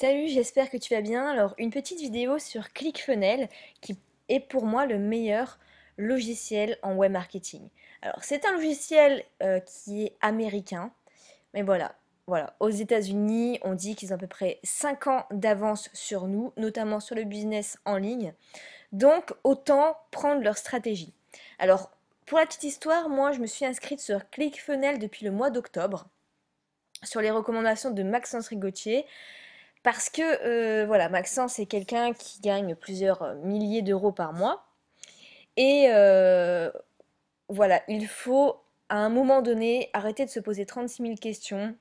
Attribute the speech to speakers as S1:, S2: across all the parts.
S1: Salut, j'espère que tu vas bien. Alors, une petite vidéo sur ClickFunnels qui est pour moi le meilleur logiciel en web marketing. Alors, c'est un logiciel qui est américain, mais voilà. Aux États-Unis, on dit qu'ils ont à peu près 5 ans d'avance sur nous, notamment sur le business en ligne. Donc, autant prendre leur stratégie. Alors, pour la petite histoire, moi, je me suis inscrite sur ClickFunnels depuis le mois d'octobre, sur les recommandations de Maxence Rigotier. Parce que voilà, Maxence c'est quelqu'un qui gagne plusieurs milliers d'euros par mois. Et voilà, il faut à un moment donné arrêter de se poser 36 000 questions,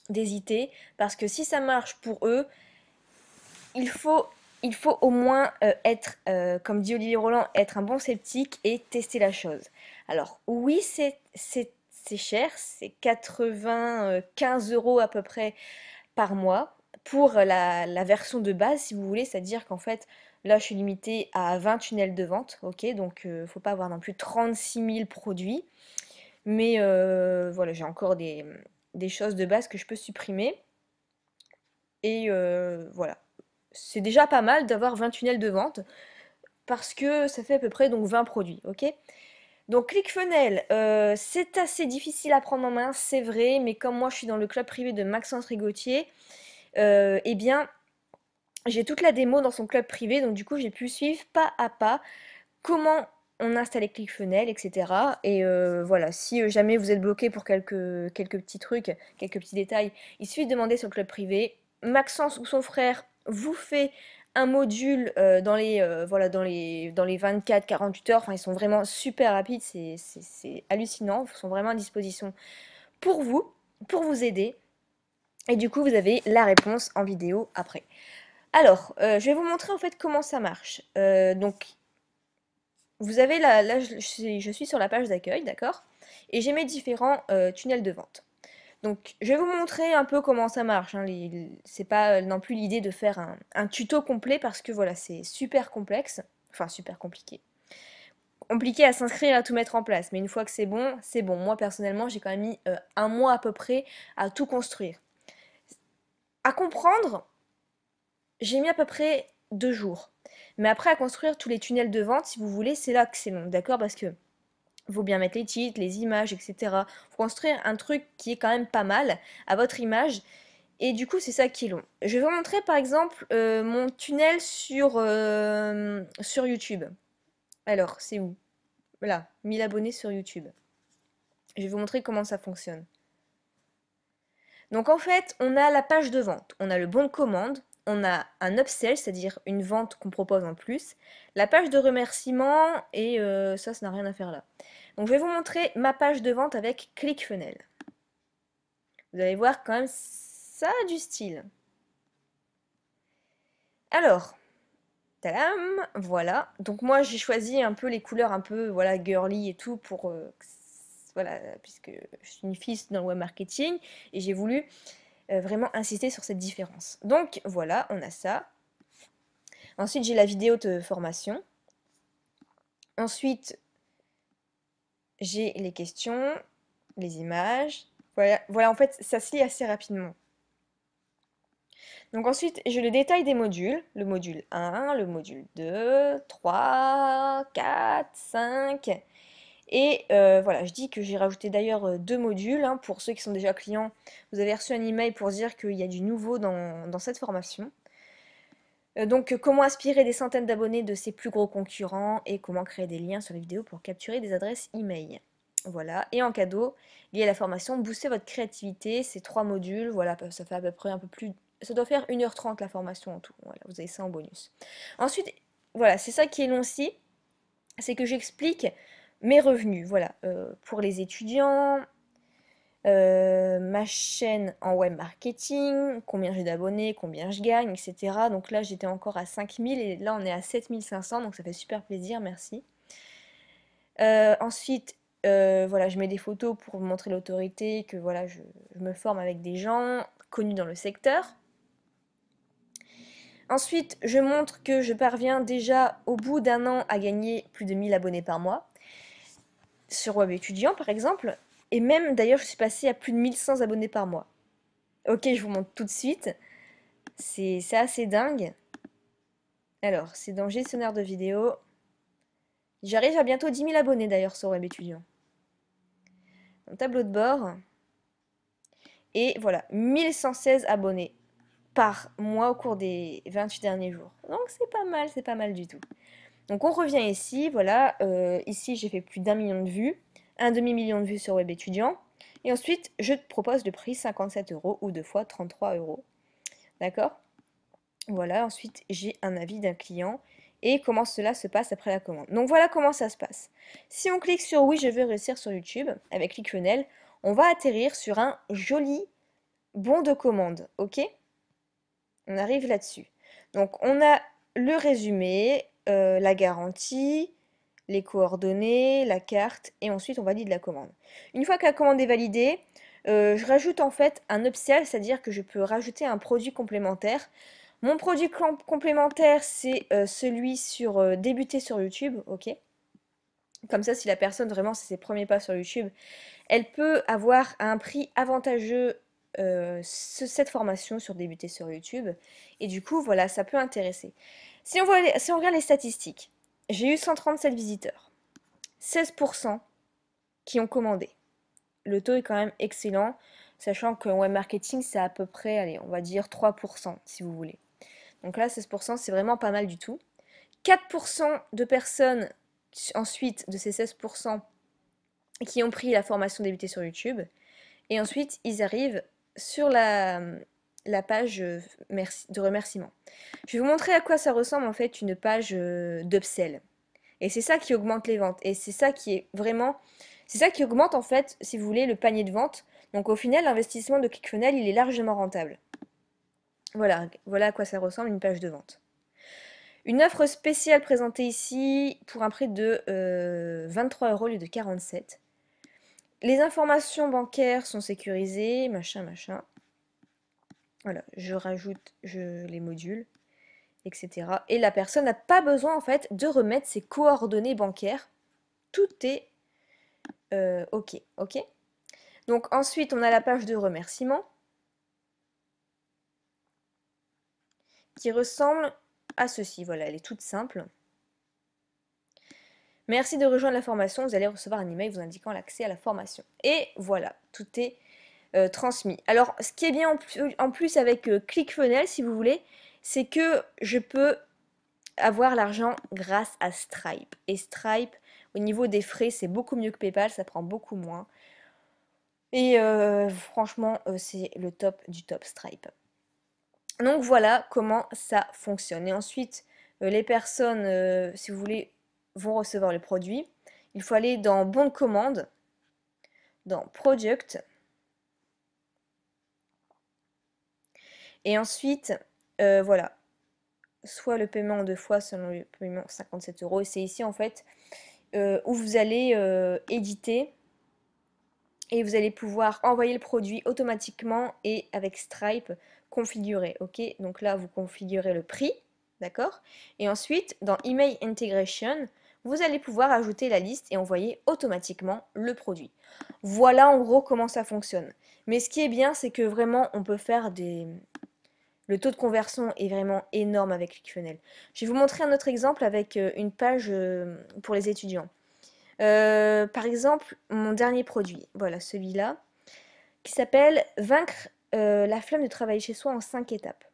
S1: d'hésiter, parce que si ça marche pour eux, il faut, il faut au moins être, comme dit Olivier Roland, être un bon sceptique et tester la chose. Alors oui, c'est cher, c'est 95 euros à peu près par mois pour la version de base, si vous voulez, c'est-à-dire qu'en fait, là, je suis limitée à 20 tunnels de vente, ok, donc faut pas avoir non plus 36 000 produits, mais voilà, j'ai encore des choses de base que je peux supprimer, et voilà. C'est déjà pas mal d'avoir 20 tunnels de vente, parce que ça fait à peu près donc 20 produits, ok. Donc ClickFunnels, c'est assez difficile à prendre en main, c'est vrai, mais comme moi je suis dans le club privé de Maxence Rigotier, eh bien, j'ai toute la démo dans son club privé, donc du coup j'ai pu suivre pas à pas comment on installait ClickFunnels, etc. Et voilà, si jamais vous êtes bloqué pour quelques petits trucs, quelques petits détails, il suffit de demander sur le club privé. Maxence ou son frère vous fait un module voilà, dans les 24-48 heures. Enfin, ils sont vraiment super rapides, c'est hallucinant. Ils sont vraiment à disposition pour vous, pour vous aider. Et du coup, vous avez la réponse en vidéo après. Alors, je vais vous montrer en fait comment ça marche. Donc, vous avez là, je suis sur la page d'accueil, d'accord? Et j'ai mes différents tunnels de vente. Donc, je vais vous montrer un peu comment ça marche, hein. C'est pas non plus l'idée de faire un tuto complet parce que voilà, c'est super complexe. Enfin, super compliqué. Compliqué à s'inscrire, à tout mettre en place. Mais une fois que c'est bon, c'est bon. Moi, personnellement, j'ai quand même mis un mois à peu près à tout construire. À comprendre, j'ai mis à peu près 2 jours. Mais après, à construire tous les tunnels de vente, si vous voulez, c'est là que c'est long, d'accord? Parce que faut bien mettre les titres, les images, etc. Faut construire un truc qui est quand même pas mal à votre image. Et du coup, c'est ça qui est long. Je vais vous montrer par exemple mon tunnel sur YouTube. Alors, c'est où? Là, 1000 abonnés sur YouTube. Je vais vous montrer comment ça fonctionne. Donc en fait, on a la page de vente, on a le bon de commande, on a un upsell, c'est-à-dire une vente qu'on propose en plus, la page de remerciement, et ça n'a rien à faire là. Donc je vais vous montrer ma page de vente avec ClickFunnels. Vous allez voir quand même, ça a du style. Alors, tadam, voilà. Donc moi j'ai choisi un peu les couleurs un peu voilà girly et tout pour voilà, puisque je suis une fille dans le web marketing et j'ai voulu vraiment insister sur cette différence. Donc voilà, on a ça. Ensuite, j'ai la vidéo de formation. Ensuite, j'ai les questions, les images. Voilà, en fait, ça se lit assez rapidement. Donc ensuite, j'ai le détail des modules. Le module 1, le module 2, 3, 4, 5. Et voilà, je dis que j'ai rajouté d'ailleurs 2 modules, hein. Pour ceux qui sont déjà clients, vous avez reçu un email pour dire qu'il y a du nouveau dans cette formation. Donc, comment aspirer des centaines d'abonnés de ses plus gros concurrents et comment créer des liens sur les vidéos pour capturer des adresses email. Voilà, et en cadeau, lié à la formation, booster votre créativité, ces 3 modules, voilà, ça fait à peu près un peu plus... Ça doit faire 1h30 la formation en tout, voilà, vous avez ça en bonus. Ensuite, voilà, c'est ça qui est long aussi, c'est que j'explique mes revenus, voilà, pour les étudiants, ma chaîne en web marketing, combien j'ai d'abonnés, combien je gagne, etc. Donc là, j'étais encore à 5000 et là, on est à 7500, donc ça fait super plaisir, merci. Ensuite, voilà, je mets des photos pour montrer l'autorité, que voilà, je me forme avec des gens connus dans le secteur. Ensuite, je montre que je parviens déjà au bout d'un an à gagner plus de 1000 abonnés par mois, sur Web étudiant par exemple, et même d'ailleurs je suis passée à plus de 1100 abonnés par mois. Ok, je vous montre tout de suite. C'est assez dingue. Alors, c'est dans gestionnaire de vidéos. J'arrive à bientôt 10 000 abonnés d'ailleurs sur Web Étudiant. Mon tableau de bord. Et voilà, 1116 abonnés par mois au cours des 28 derniers jours. Donc c'est pas mal du tout. Donc on revient ici, voilà, ici j'ai fait plus d'1 million de vues, un demi-million de vues sur Web Étudiant. Et ensuite, je te propose le prix 57 euros ou deux fois 33 euros. D'accord? Voilà, ensuite j'ai un avis d'un client et comment cela se passe après la commande. Donc voilà comment ça se passe. Si on clique sur oui, je veux réussir sur YouTube avec ClickFunnels, on va atterrir sur un joli bon de commande, ok? On arrive là-dessus. Donc on a le résumé, la garantie, les coordonnées, la carte, et ensuite on valide la commande. Une fois que la commande est validée, je rajoute en fait un upsell, c'est-à-dire que je peux rajouter un produit complémentaire. Mon produit complémentaire, c'est celui sur débuter sur YouTube, ok? Comme ça, si la personne vraiment c'est ses premiers pas sur YouTube, elle peut avoir à un prix avantageux cette formation sur débuter sur YouTube. Et du coup, voilà, ça peut intéresser. Si on regarde les statistiques, j'ai eu 137 visiteurs, 16% qui ont commandé. Le taux est quand même excellent, sachant que web marketing, c'est à peu près, allez, on va dire 3%, si vous voulez. Donc là, 16%, c'est vraiment pas mal du tout. 4% de personnes, ensuite, de ces 16%, qui ont pris la formation débuter sur YouTube. Et ensuite, ils arrivent sur la page de remerciement. Je vais vous montrer à quoi ça ressemble en fait une page d'upsell. Et c'est ça qui augmente les ventes. Et c'est ça qui est vraiment... C'est ça qui augmente en fait, si vous voulez, le panier de vente. Donc au final, l'investissement de ClickFunnels, il est largement rentable. Voilà, voilà à quoi ça ressemble une page de vente. Une offre spéciale présentée ici pour un prix de 23 euros au lieu de 47. Les informations bancaires sont sécurisées, machin, machin. Voilà, je rajoute les modules, etc. Et la personne n'a pas besoin en fait de remettre ses coordonnées bancaires. Tout est OK, OK. Donc ensuite, on a la page de remerciement qui ressemble à ceci. Voilà, elle est toute simple. Merci de rejoindre la formation. Vous allez recevoir un email vous indiquant l'accès à la formation. Et voilà, tout est transmis. Alors, ce qui est bien en plus avec ClickFunnels, si vous voulez, c'est que je peux avoir l'argent grâce à Stripe. Et Stripe, au niveau des frais, c'est beaucoup mieux que PayPal, ça prend beaucoup moins. Et franchement, c'est le top du top Stripe. Donc voilà comment ça fonctionne. Et ensuite, les personnes, si vous voulez, vont recevoir le produit. Il faut aller dans Bon de commande, dans Product. Et ensuite, voilà, soit le paiement en deux fois selon le paiement 57 euros. Et c'est ici en fait où vous allez éditer et vous allez pouvoir envoyer le produit automatiquement et avec Stripe configurer. Ok, donc là vous configurez le prix, d'accord? Et ensuite dans Email Integration, vous allez pouvoir ajouter la liste et envoyer automatiquement le produit. Voilà en gros comment ça fonctionne. Mais ce qui est bien, c'est que vraiment on peut faire des... Le taux de conversion est vraiment énorme avec ClickFunnels. Je vais vous montrer un autre exemple avec une page pour les étudiants. Par exemple, mon dernier produit, voilà celui-là, qui s'appelle Vaincre la flemme de travailler chez soi en 5 étapes.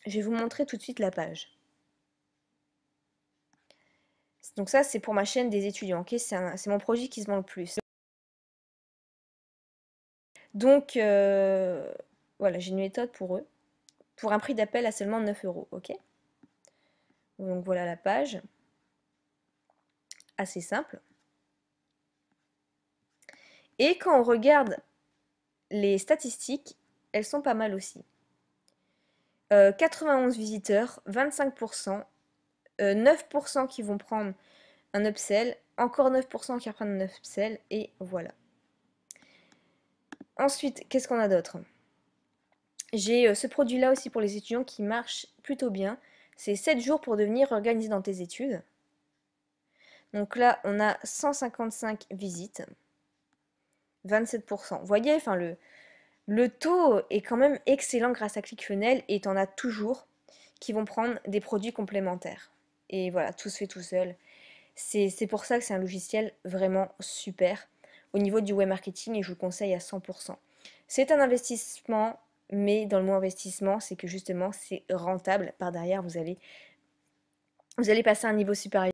S1: Je vais vous montrer tout de suite la page. Donc ça, c'est pour ma chaîne des étudiants, ok? C'est mon produit qui se vend le plus. Donc, voilà, j'ai une méthode pour eux, pour un prix d'appel à seulement 9 euros, ok? Donc voilà la page, assez simple. Et quand on regarde les statistiques, elles sont pas mal aussi. 91 visiteurs, 25%, 9% qui vont prendre un upsell, encore 9% qui reprennent un upsell, et voilà. Ensuite, qu'est-ce qu'on a d'autre? J'ai ce produit-là aussi pour les étudiants qui marche plutôt bien. C'est 7 jours pour devenir organisé dans tes études. Donc là, on a 155 visites, 27%. Vous voyez, enfin Le taux est quand même excellent grâce à ClickFunnels et tu en as toujours qui vont prendre des produits complémentaires. Et voilà, tout se fait tout seul. C'est pour ça que c'est un logiciel vraiment super au niveau du web marketing et je vous le conseille à 100%. C'est un investissement, mais dans le mot investissement, c'est que justement c'est rentable. Par derrière, vous allez passer à un niveau supérieur.